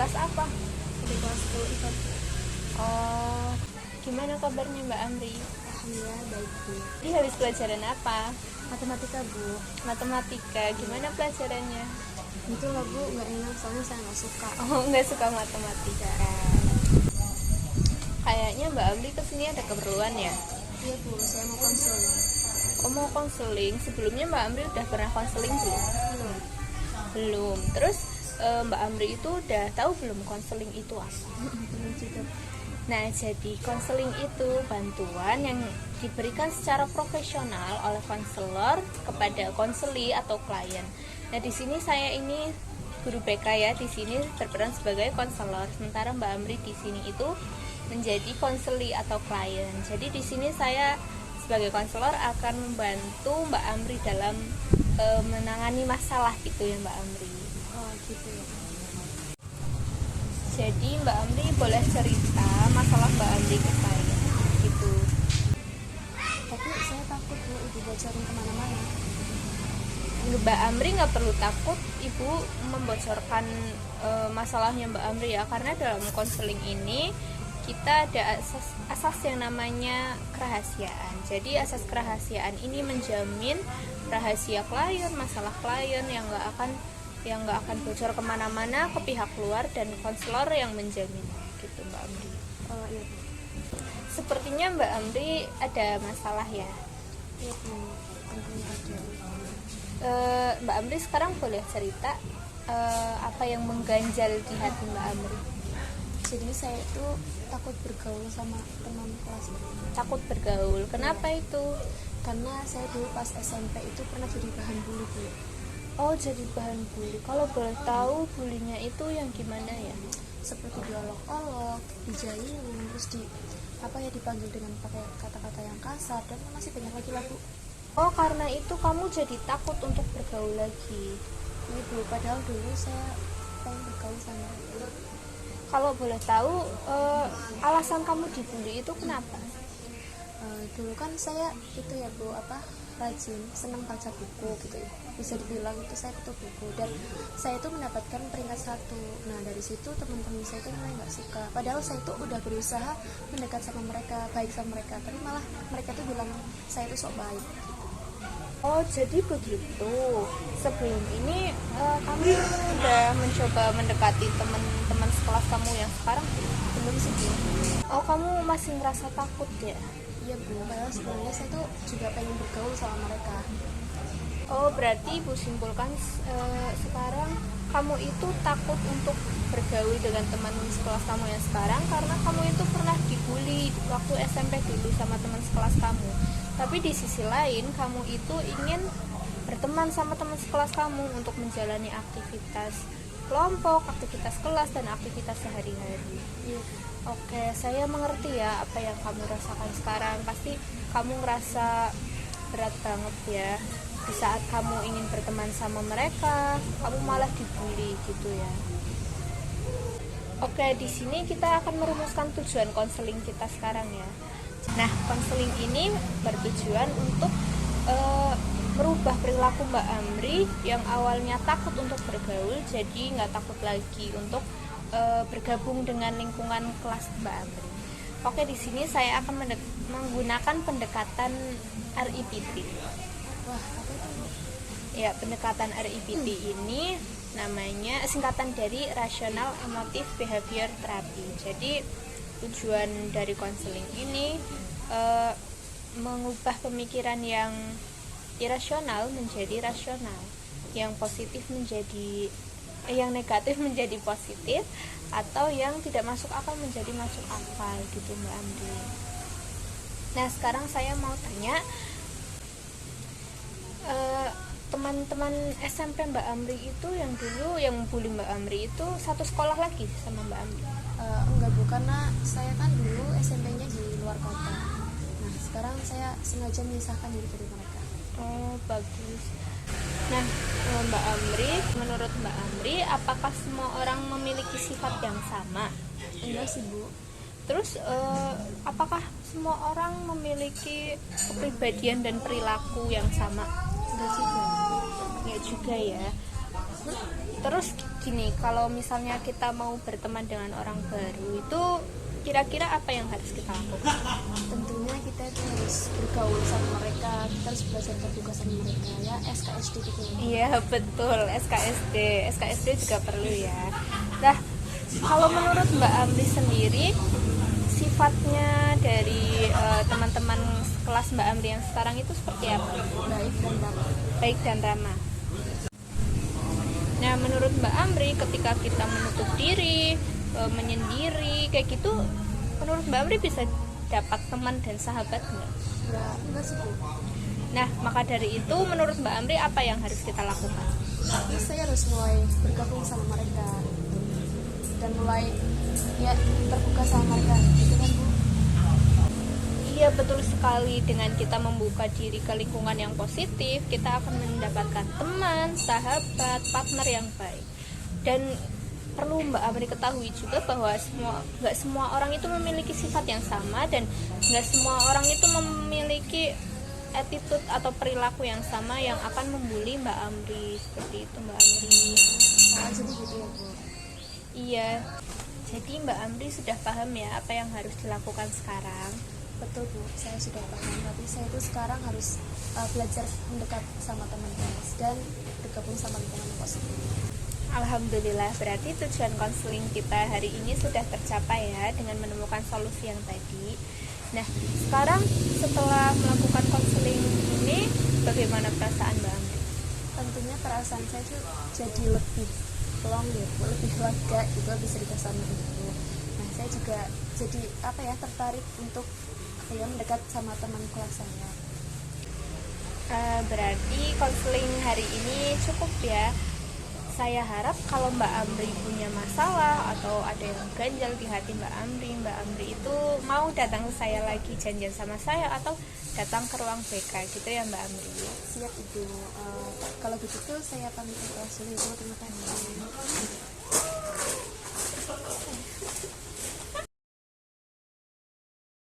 kelas apa? Di kelas 10 IPA. Oh, gimana kabarnya Mbak Amri? Alhamdulillah baik Bu. Ini habis pelajaran apa? Matematika Bu. Matematika. Gimana pelajarannya? Itu lah Bu, nggak enak soalnya saya nggak suka. Oh, nggak suka matematika. Kayaknya Mbak Amri kesini ada keperluan ya? Iya Bu, saya mau konseling. Oh, mau konseling. Sebelumnya Mbak Amri udah pernah konseling belum? Belum. Belum. Terus Mbak Amri itu udah tahu belum konseling itu apa? Belum juga. Nah, jadi konseling itu bantuan yang diberikan secara profesional oleh konselor kepada konseli atau klien. Nah, di sini saya ini guru BK ya, di sini berperan sebagai konselor. Sementara Mbak Amri di sini itu menjadi konseli atau klien. Jadi di sini saya sebagai konselor akan membantu Mbak Amri dalam menangani masalah gitu ya Mbak Amri. Oh gitu ya. Jadi Mbak Amri boleh cerita masalah Mbak Amri ke saya gitu. Tapi saya takut Bu, ibu bocorin kemana-mana. Mbak Amri nggak perlu takut ibu membocorkan masalahnya Mbak Amri ya, karena dalam konseling ini kita ada asas yang namanya kerahasiaan. Jadi asas kerahasiaan ini menjamin rahasia klien, masalah klien yang nggak akan bocor kemana-mana ke pihak luar, dan konselor yang menjamin gitu Mbak Amri. Oh iya Bu. Sepertinya Mbak Amri ada masalah ya. Iya Bu, tentunya ada. Mbak Amri sekarang boleh cerita apa yang mengganjal di hati Mbak Amri? Jadi saya itu takut bergaul sama teman kelas. Takut bergaul. Kenapa itu? Karena saya dulu pas SMP itu pernah jadi bahan bully Bu. Oh, jadi bahan bully. Kalau boleh tahu bulinya itu yang gimana ya? Seperti diolok-olok, dijailin, terus dipanggil dengan pakai kata-kata yang kasar, dan masih banyak lagi lah Bu. Oh, karena itu kamu jadi takut untuk bergaul lagi. Ini Bu, padahal dulu saya pengen bergaul sama dia. Kalau boleh tahu alasan kamu dibully itu kenapa? Dulu kan saya itu ya Bu, rajin, senang baca buku gitu ya. Bisa dibilang itu saya kutu buku, dan saya itu mendapatkan peringkat 1. Nah dari situ teman-teman saya itu mulai nggak suka. Padahal saya itu udah berusaha mendekat sama mereka, baik sama mereka, tapi malah mereka tuh bilang saya itu sok baik. Oh, jadi begitu. Sebelum ini kamu sudah mencoba mendekati teman-teman sekelas kamu yang sekarang? Belum sih Bu. Oh, kamu masih merasa takut ya? Iya Bu, padahal sebenarnya saya tuh juga pengen bergaul sama mereka. Oh, berarti Ibu simpulkan sekarang kamu itu takut untuk bergaul dengan teman sekelas kamu yang sekarang karena kamu itu pernah dibully waktu SMP dulu sama teman sekelas kamu. Tapi di sisi lain kamu itu ingin berteman sama teman sekelas kamu untuk menjalani aktivitas kelompok, aktivitas kelas, dan aktivitas sehari-hari. Iya. Oke, saya mengerti ya apa yang kamu rasakan sekarang. Pasti kamu ngerasa berat banget ya. Di saat kamu ingin berteman sama mereka, kamu malah dibully gitu ya. Oke, di sini kita akan merumuskan tujuan konseling kita sekarang ya. Nah, konseling ini bertujuan untuk merubah perilaku Mbak Amri yang awalnya takut untuk bergaul, jadi nggak takut lagi untuk bergabung dengan lingkungan kelas Mbak Amri. Oke, di sini saya akan menggunakan pendekatan REPT. Wah, apa itu? Ya, pendekatan REPT ini namanya singkatan dari Rational Emotive Behavior Therapy. Jadi tujuan dari konseling ini mengubah pemikiran yang irasional menjadi rasional, yang positif menjadi yang negatif menjadi positif, atau yang tidak masuk akal menjadi masuk akal gitu Mbak Amri. Nah, sekarang saya mau tanya, teman-teman SMP Mbak Amri itu yang dulu yang bully Mbak Amri itu satu sekolah lagi sama Mbak Amri? Enggak Bu, karena saya kan dulu SMP-nya di luar kota. Nah sekarang saya sengaja memisahkan diri dari mereka. Oh, bagus. Nah, Mbak Amri, menurut Mbak Amri, apakah semua orang memiliki sifat yang sama? Enggak sih Bu. Terus apakah semua orang memiliki kepribadian dan perilaku yang sama? Enggak juga. Enggak juga ya. Terus gini, kalau misalnya kita mau berteman dengan orang baru itu kira-kira apa yang harus kita lakukan? Tentunya kita itu harus bergaul sama mereka, kita harus belajar terbuka sama mereka ya, SKSD gitu ya. Iya betul, SKSD juga perlu ya. Nah, kalau menurut Mbak Amri sendiri, sifatnya dari teman-teman kelas Mbak Amri yang sekarang itu seperti apa? Baik dan ramah. Baik dan ramah. Nah, menurut Mbak Amri, ketika kita menutup diri, menyendiri, kayak gitu, menurut Mbak Amri bisa dapat teman dan sahabat nggak? Ya enggak sih Bu. Nah, maka dari itu, menurut Mbak Amri, apa yang harus kita lakukan? Tapi saya harus mulai bergabung sama mereka dan mulai ya terbuka sama mereka gitu kan Bu. Iya betul sekali, dengan kita membuka diri ke lingkungan yang positif, kita akan mendapatkan teman, sahabat, partner yang baik. Dan perlu Mbak Amri ketahui juga bahwa nggak semua orang itu memiliki sifat yang sama, dan nggak semua orang itu memiliki attitude atau perilaku yang sama yang akan membuli Mbak Amri. Seperti itu Mbak Amri. Nah, jadi gitu ya Bu. Iya, jadi Mbak Amri sudah paham ya apa yang harus dilakukan sekarang. Betul Bu, saya sudah paham. Tapi saya itu sekarang harus belajar mendekat sama teman kelas dan bergabung sama lingkungan yang positif. Alhamdulillah, berarti tujuan konseling kita hari ini sudah tercapai ya, dengan menemukan solusi yang tadi. Nah, sekarang setelah melakukan konseling ini, bagaimana perasaan Mbak Amri? Tentunya perasaan saya tuh jadi lebih plong gitu, lebih lega gitu, bisa dikasih gitu. Nah, saya juga jadi tertarik untuk mendekat sama teman kelas saya. Berarti konseling hari ini cukup ya. Saya harap kalau Mbak Amri punya masalah atau ada yang ganjal di hati Mbak Amri itu mau datang ke saya lagi, janjian sama saya, atau datang ke ruang BK gitu ya Mbak Amri. Siap Ibu. Kalau begitu saya pamit untuk Ibu. Terima kasih.